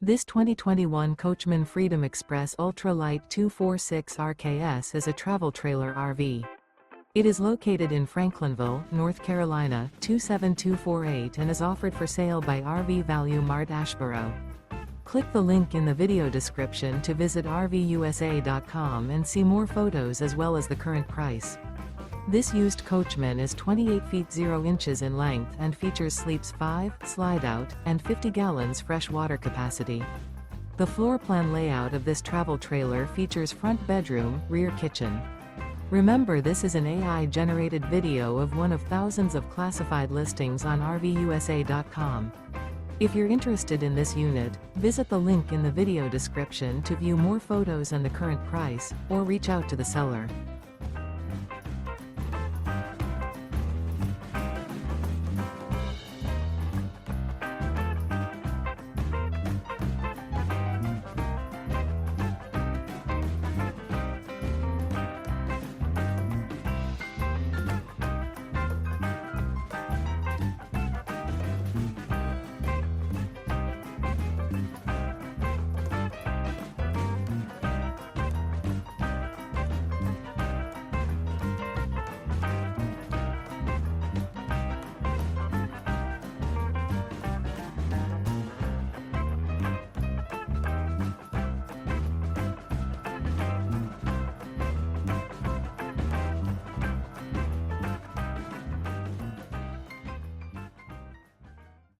This 2021 Coachmen Freedom Express Ultra Lite 246 RKS is a travel trailer RV. It is located in Franklinville, North Carolina, 27248 and is offered for sale by RV Value Mart Asheboro. Click the link in the video description to visit RVUSA.com and see more photos as well as the current price. This used coachman is 28 feet 0 inches in length and features sleeps 5, slide-out, and 50 gallons fresh water capacity. The floor plan layout of this travel trailer features front bedroom, rear kitchen. Remember, this is an AI-generated video of one of thousands of classified listings on RVUSA.com. If you're interested in this unit, visit the link in the video description to view more photos and the current price, or reach out to the seller.